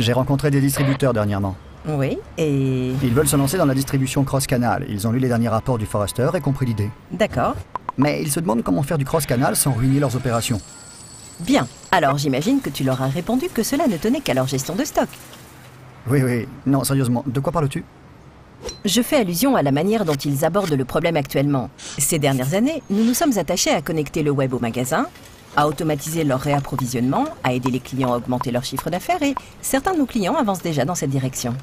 J'ai rencontré des distributeurs dernièrement. Oui, et... Ils veulent se lancer dans la distribution cross-canal. Ils ont lu les derniers rapports du Forrester et compris l'idée. D'accord. Mais ils se demandent comment faire du cross-canal sans ruiner leurs opérations. Bien. Alors j'imagine que tu leur as répondu que cela ne tenait qu'à leur gestion de stock. Oui. Non, sérieusement, de quoi parles-tu? Je fais allusion à la manière dont ils abordent le problème actuellement. Ces dernières années, nous nous sommes attachés à connecter le web au magasin, à automatiser leur réapprovisionnement, à aider les clients à augmenter leur chiffre d'affaires et certains de nos clients avancent déjà dans cette direction.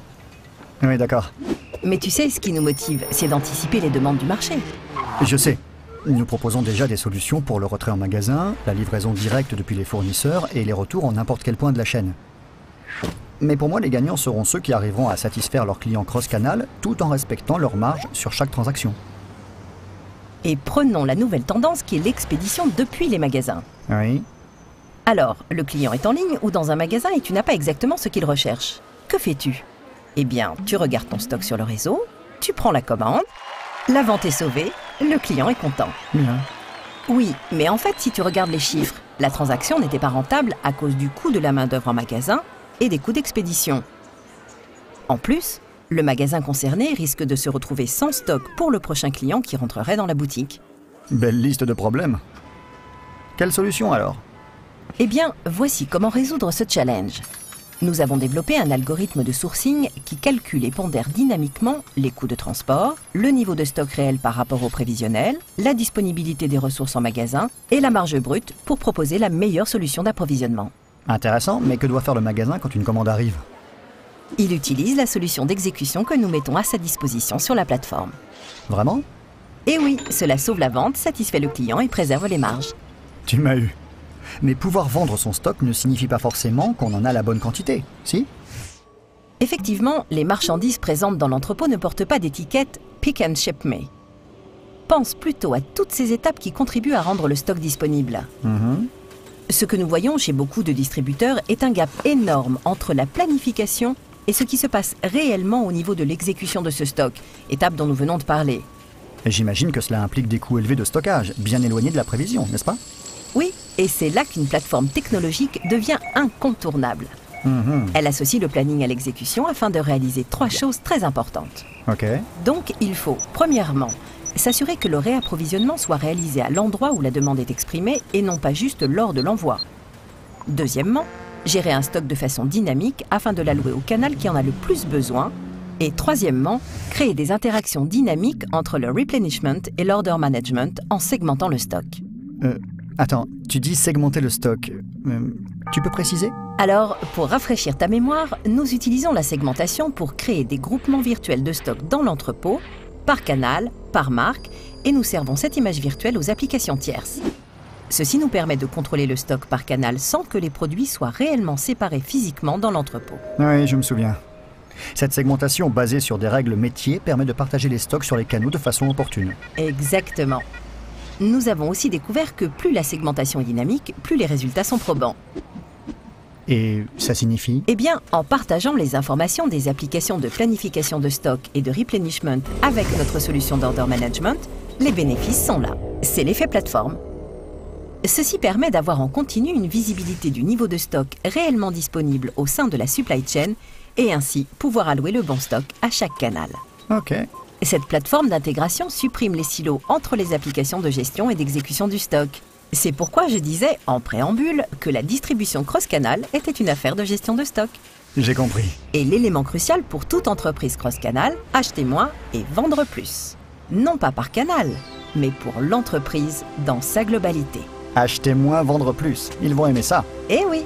Oui, d'accord. Mais tu sais, ce qui nous motive, c'est d'anticiper les demandes du marché. Je sais. Nous proposons déjà des solutions pour le retrait en magasin, la livraison directe depuis les fournisseurs et les retours en n'importe quel point de la chaîne. Mais pour moi, les gagnants seront ceux qui arriveront à satisfaire leurs clients cross-canal tout en respectant leur marge sur chaque transaction. Et prenons la nouvelle tendance qui est l'expédition depuis les magasins. Oui. Alors, le client est en ligne ou dans un magasin et tu n'as pas exactement ce qu'il recherche. Que fais-tu? Eh bien, tu regardes ton stock sur le réseau, tu prends la commande, la vente est sauvée, le client est content. Bien. Oui, mais en fait, si tu regardes les chiffres, la transaction n'était pas rentable à cause du coût de la main-d'œuvre en magasin et des coûts d'expédition. En plus, le magasin concerné risque de se retrouver sans stock pour le prochain client qui rentrerait dans la boutique. Belle liste de problèmes. Quelle solution alors? Eh bien, voici comment résoudre ce challenge. Nous avons développé un algorithme de sourcing qui calcule et pondère dynamiquement les coûts de transport, le niveau de stock réel par rapport au prévisionnel, la disponibilité des ressources en magasin et la marge brute pour proposer la meilleure solution d'approvisionnement. Intéressant, mais que doit faire le magasin quand une commande arrive? Il utilise la solution d'exécution que nous mettons à sa disposition sur la plateforme. Vraiment? Et oui, cela sauve la vente, satisfait le client et préserve les marges. Tu m'as eu. Mais pouvoir vendre son stock ne signifie pas forcément qu'on en a la bonne quantité, si? Effectivement, les marchandises présentes dans l'entrepôt ne portent pas d'étiquette « Pick and Ship Me ». Pense plutôt à toutes ces étapes qui contribuent à rendre le stock disponible. Ce que nous voyons chez beaucoup de distributeurs est un gap énorme entre la planification et ce qui se passe réellement au niveau de l'exécution de ce stock, étape dont nous venons de parler. Et j'imagine que cela implique des coûts élevés de stockage, bien éloignés de la prévision, n'est-ce pas? Oui, et c'est là qu'une plateforme technologique devient incontournable. Elle associe le planning à l'exécution afin de réaliser 3 choses très importantes. Ok. Donc, il faut, premièrement, s'assurer que le réapprovisionnement soit réalisé à l'endroit où la demande est exprimée et non pas juste lors de l'envoi. Deuxièmement, gérer un stock de façon dynamique afin de l'allouer au canal qui en a le plus besoin. Et troisièmement, créer des interactions dynamiques entre le replenishment et l'order management en segmentant le stock. Attends, tu dis segmenter le stock. Tu peux préciser? Alors, pour rafraîchir ta mémoire, nous utilisons la segmentation pour créer des groupements virtuels de stock dans l'entrepôt, par canal, par marque, et nous servons cette image virtuelle aux applications tierces. Ceci nous permet de contrôler le stock par canal sans que les produits soient réellement séparés physiquement dans l'entrepôt. Oui, je me souviens. Cette segmentation basée sur des règles métiers permet de partager les stocks sur les canaux de façon opportune. Exactement. Nous avons aussi découvert que plus la segmentation est dynamique, plus les résultats sont probants. Et ça signifie? Eh bien, en partageant les informations des applications de planification de stock et de replenishment avec notre solution d'order management, les bénéfices sont là. C'est l'effet plateforme. Ceci permet d'avoir en continu une visibilité du niveau de stock réellement disponible au sein de la supply chain et ainsi pouvoir allouer le bon stock à chaque canal. Ok. Cette plateforme d'intégration supprime les silos entre les applications de gestion et d'exécution du stock. C'est pourquoi je disais, en préambule, que la distribution cross-canal était une affaire de gestion de stock. J'ai compris. Et l'élément crucial pour toute entreprise cross-canal, acheter moins et vendre plus. Non pas par canal, mais pour l'entreprise dans sa globalité. Acheter moins, vendre plus. Ils vont aimer ça. Eh oui!